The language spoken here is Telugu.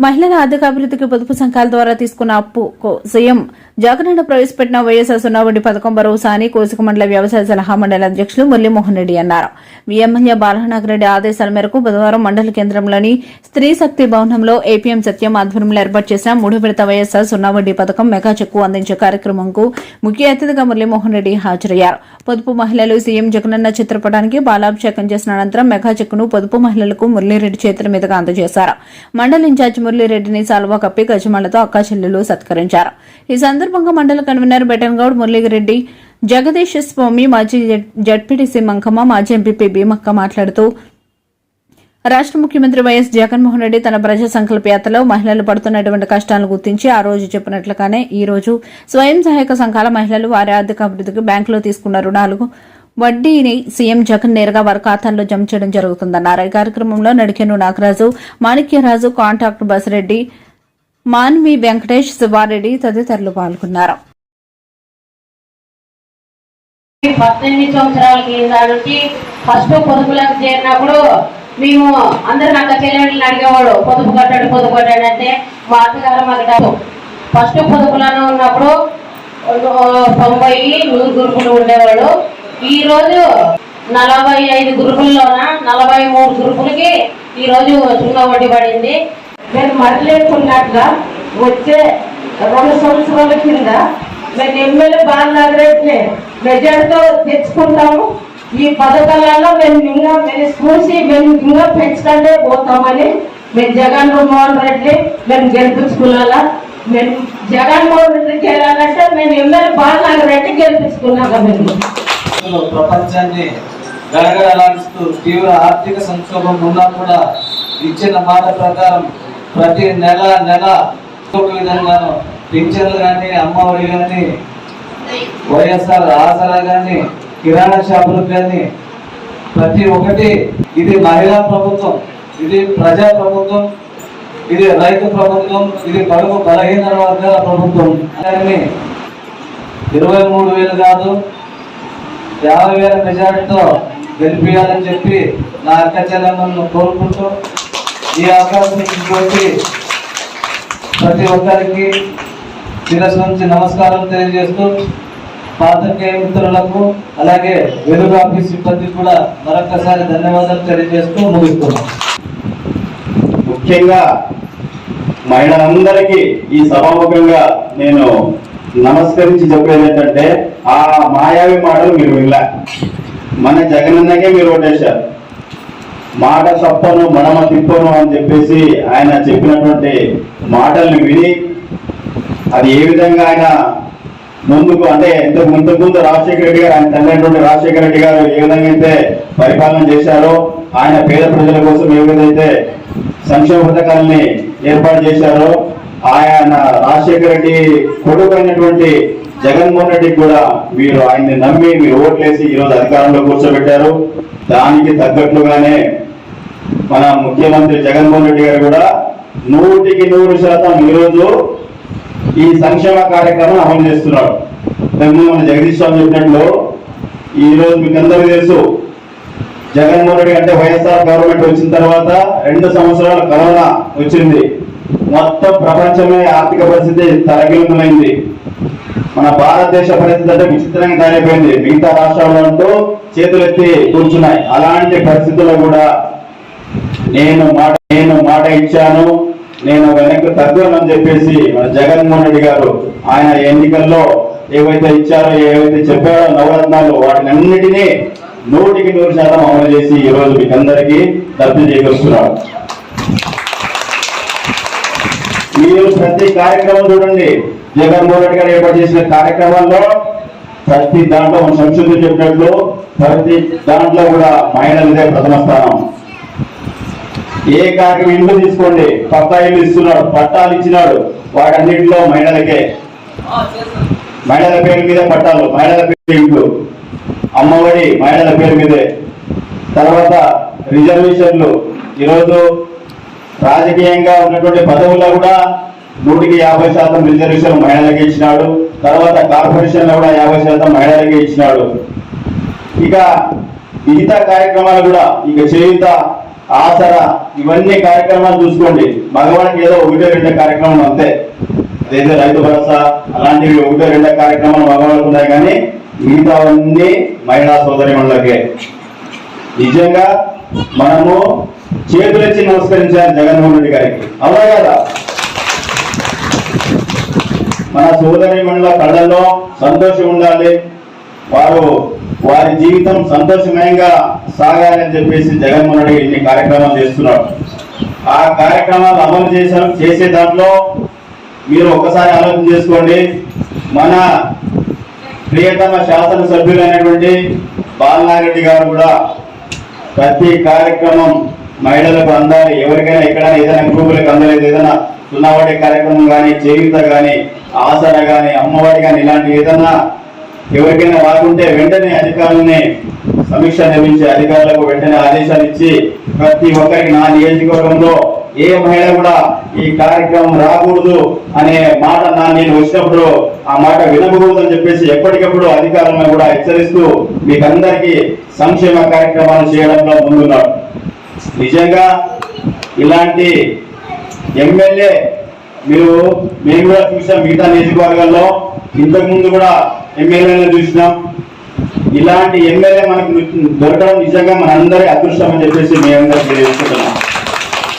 మహిళల ఆర్థిక అభివృద్ధికి పొదుపు సంఘాల ద్వారా తీసుకున్న అప్పుకు సీఎం జగనన్న ప్రవేశపెట్టిన వైఎస్ఆర్ సున్నా వడ్డీ పథకం భరోసా అని కోసిక మండల వ్యవసాయ సలహా మండలి అధ్యక్షులు మురళీమోహన్ రెడ్డి అన్నారు. ఎమ్మెల్యే బాలనాగరెడ్డి ఆదేశాల మేరకు బుధవారం మండల కేంద్రంలోని స్త్రీ శక్తి భవనంలో ఏపీఎం సత్యం ఆధ్వర్యంలో ఏర్పాటు చేసిన 3వ విడత వైఎస్ఆర్ సున్నా వడ్డీ పథకం మెగా చెక్కు అందించే కార్యక్రమంకు ముఖ్య అతిథిగా మురళీమోహన్ రెడ్డి హాజరయ్యారు. పొదుపు మహిళలు సీఎం జగనన్న చిత్రపటానికి బాలాభిషేకం చేసిన అనంతరం మెగా చెక్కును పొదుపు మహిళలకు మురళీరెడ్డి చేతుల మీదుగా అందజేశారు. మండలి ఇన్ఛార్జ్ మురళీరెడ్డిని సాల్వా కప్పి గజమాలతో అక్కాచెల్లెలు సత్కరించారు. ఈ సందర్భంగా మండల కన్వీనర్ బెటన్గౌడ్ మురళీరెడ్డి, జగదీష్ స్వామి, మాజీ జడ్పీటీసీ మంకమ్మ, మాజీ ఎంపీపీ భీమక్క మాట్లాడుతూ రాష్ట్ర ముఖ్యమంత్రి వైఎస్ జగన్మోహన్ రెడ్డి తన ప్రజా సంకల్ప యాత్రలో మహిళలు పడుతున్నటువంటి కష్టాలను గుర్తించి ఆ రోజు చెప్పినట్లుగానే ఈ రోజు స్వయం సహాయక సంఘాల మహిళలు వారి ఆర్థిక అభివృద్ధికి బ్యాంకులో తీసుకున్న రుణాలకు వడ్డీని సీఎం జగన్ నేరుగా వారి ఖాతాల్లో జమ చేయడం జరుగుతుందన్నారు. ఈ కార్యక్రమంలో నడికెను నాగరాజు, మాణిక్యరాజు, కాంట్రాక్టర్ బసిరెడ్డి, మాన్వి వెంకటేష్, శివారెడ్డి తదితరులు పాల్గొన్నారు. 18 సంవత్సరాల కింద నుంచి ఫస్ట్ పొదుపులకు చేరినప్పుడు మేము అందరు అక్క చెల్లెళ్ళని అడిగేవాడు, పొదుపు కట్టాడు అంటే మా అత్తగారు మాకు ఫస్ట్ పొదుపులను ఉన్నప్పుడు 90-100 గ్రూపులు ఉండేవాడు. ఈ రోజు 45 గ్రూపుల్లోన 43 గ్రూపులకి ఈ రోజు సున్నా వడ్డీ పడింది. నేను మరలేకున్నట్టుగా వచ్చే 2 సంవత్సరాల కింద మేము ఎమ్మెల్యే బాలనాగరెడ్డిని మెజార్టీతో తెచ్చుకుంటాము. ఈ పథకాలలో మేము ఇంకా చూసి మేము ఇంకా పెంచుకుంటే పోతామని మేము జగన్మోహన్ రెడ్డి మేము గెలిపించుకున్నాలా. మేము జగన్మోహన్ రెడ్డి గెలాలంటే మేము ఎమ్మెల్యే బాలనాగరెడ్డి గెలిపించుకున్నాక మేము ప్రపంచాన్ని గడగడలాడిస్తూ తీవ్ర ఆర్థిక సంక్షోభం ఉన్నా కూడా ఇచ్చిన మాట ప్రకారం ప్రతి నెల ఒక విధంగాను పింఛన్లు కానీ, అమ్మఒడి కానీ, వైఎస్ఆర్ ఆసరా కానీ, కిరాణా షాపులకు కానీ ప్రతి ఒక్కటి ఇది మహిళా ప్రభుత్వం, ఇది ప్రజా ప్రభుత్వం, ఇది రైతు ప్రభుత్వం, ఇది బడుగు బలహీన వర్గాల ప్రభుత్వం. అలాగే 23,000 కాదు 50,000 మెజార్టీతో గెలిపించాలని చెప్పి నా అక్క చెల్లెమ్మలను కోరుకుంటూ ఈ అవకాశం ఇచ్చినటువంటి ప్రతి ఒక్కరికి శిరస్సు నుంచి నమస్కారం తెలియజేస్తూ పాత్రికేయ మిత్రులకు అలాగే వెలుగు ఆఫీస్ సిబ్బందికి కూడా మరొకసారి ధన్యవాదాలు తెలియజేస్తూ ముగిస్తున్నాం. ముఖ్యంగా మహిళలందరికీ ఈ సభాముఖంగా నేను నమస్కరించి చెప్పేది ఏంటంటే, ఆ మాయావి మాటలు మీరు వినలే. మన జగనన్నకే మీరు ఓటేశారు. మాట తప్పను మడమ తిప్పను అని చెప్పేసి ఆయన చెప్పినటువంటి మాటల్ని విని అది ఏ విధంగా ఆయన ముందుకు అంటే ఇంతకుముందు రాజశేఖర రెడ్డి గారు, ఆయన తండ్రి రాజశేఖర రెడ్డి గారు ఏ విధంగా అయితే పరిపాలన చేశారో, ఆయన పేద ప్రజల కోసం ఏ విధంగా అయితే సంక్షేమ పథకాలని ఏర్పాటు చేశారో, ఆయన రాజశేఖర రెడ్డి కొడుకు అయినటువంటి జగన్మోహన్ రెడ్డికి కూడా మీరు ఆయన్ని నమ్మి మీరు ఓట్లేసి ఈరోజు అధికారంలో కూర్చోబెట్టారు. దానికి తగ్గట్లుగానే మన ముఖ్యమంత్రి జగన్మోహన్ రెడ్డి గారు కూడా 100% ఈరోజు ఈ సంక్షేమ కార్యక్రమం అమలు చేస్తున్నాడు. మన జగదీష్ స్వామి చెప్పినట్లు ఈరోజు మీకు అందరికీ తెలుసు, జగన్మోహన్ రెడ్డి అంటే వైఎస్ఆర్ గవర్నమెంట్ వచ్చిన తర్వాత 2 సంవత్సరాలు కరోనా వచ్చింది. మొత్తం ప్రపంచమే ఆర్థిక పరిస్థితి తలకిందులైంది. మన భారతదేశ పరిస్థితి అంటే విచిత్రంగా తయారైపోయింది. మిగతా రాష్ట్రాలు అంటూ చేతులెత్తి కూర్చున్నాయి. అలాంటి పరిస్థితుల్లో కూడా నేను మాట ఇచ్చాను, నేను వెనక్కి తగ్గనని చెప్పేసి మన జగన్మోహన్ రెడ్డి గారు ఆయన ఎన్నికల్లో ఏవైతే ఇచ్చారో, ఏవైతే చెప్పారో నవరత్నాలు, వాటిని అన్నిటినీ 100% అమలు చేసి ఈ రోజు మీకు అందరికీ లబ్ధి చేకూరుస్తున్నారు. మీరు ప్రతి కార్యక్రమం చూడండి, జగన్మోహన్ రెడ్డి గారు ఏర్పాటు చేసిన కార్యక్రమాల్లో ప్రతి దాంట్లో మన సంక్షుద్ధి చెప్పినట్లు ప్రతి దాంట్లో కూడా మహిళలదే ప్రథమ స్థానం. ఏ కార్యక్రమం ఇల్లు తీసుకోండి, పక్కా ఇల్లు ఇస్తున్నాడు, పట్టాలు ఇచ్చినాడు, వాటన్నింటిలో మహిళలకే, మహిళల పేరు మీదే పట్టాలు, మహిళల పేరు ఇంట్లో, అమ్మఒడి మహిళల పేరు మీదే. తర్వాత రిజర్వేషన్లు, ఈరోజు రాజకీయంగా ఉన్నటువంటి పదవుల్లో కూడా 100% రిజర్వేషన్ మహిళలకే ఇచ్చినాడు. తర్వాత కార్పొరేషన్ లో కూడా 50% మహిళలకే ఇచ్చినాడు. ఇక మిగతా కార్యక్రమాలు కూడా ఇక చేయుత ఆసరా ఇవన్నీ కార్యక్రమాలు చూసుకోండి. మగవాళ్ళకి ఏదో 1-2 కార్యక్రమాలు అంతే, అదేదో రైతు భరోసా అలాంటివి 1-2 కార్యక్రమాలు మగవాళ్ళకు ఉన్నాయి, కానీ మిగతావన్నీ మహిళా సోదరిమణులకే. నిజంగా మనము చేతులెచ్చి నమస్కరించాలి జగన్మోహన్ రెడ్డి గారికి, అవునా కదా? మన సోదరిమణుల కళ్ళల్లో సంతోషం ఉండాలి, వారి జీవితం సంతోషమయంగా సాగాలని చెప్పేసి జగన్మోహన్ రెడ్డి ఇన్ని కార్యక్రమాలు చేస్తున్నాడు. ఆ కార్యక్రమాలు అమలు చేసే దాంట్లో మీరు ఒక్కసారి ఆలోచన చేసుకోండి. మన ప్రియతమ శాసనసభ్యులైనటువంటి బాలనాగిరెడ్డి గారు కూడా ప్రతి కార్యక్రమం మహిళలకు అందాలి, ఎవరికైనా ఎక్కడైనా ఏదైనా గ్రూపులకు అందలేదు, ఏదైనా సున్నావాడి కార్యక్రమం కానీ, చేయూత కానీ, ఆసరా కానీ, అమ్మవాడి కానీ ఇలాంటి ఏదైనా ఎవరికైనా వాకుంటే వెంటనే అధికారులని సమీక్ష నిర్వహించి అధికారులకు వెంటనే ఆదేశాలు ఇచ్చి ప్రతి ఒక్కరికి నా నియోజకవర్గంలో ఏ మహిళ కూడా ఈ కార్యక్రమం రాకూడదు అనే మాట నేను వచ్చినప్పుడు ఆ మాట వినకూడదు అని చెప్పేసి ఎప్పటికప్పుడు అధికారులను కూడా హెచ్చరిస్తూ మీకందరికీ సంక్షేమ కార్యక్రమాలు చేయడంలో ముందున్నాడు. నిజంగా ఇలాంటి ఎమ్మెల్యే మేము కూడా చూసాం, మిగతా నియోజకవర్గాల్లో ఇంతకు ముందు కూడా ఎమ్మెల్యేలను చూసినాం. ఇలాంటి ఎమ్మెల్యే మనకు దొరకడం నిజంగా మనందరి అదృష్టం అని చెప్పేసి మీ అందరికీ తెలియజేస్తున్నాం.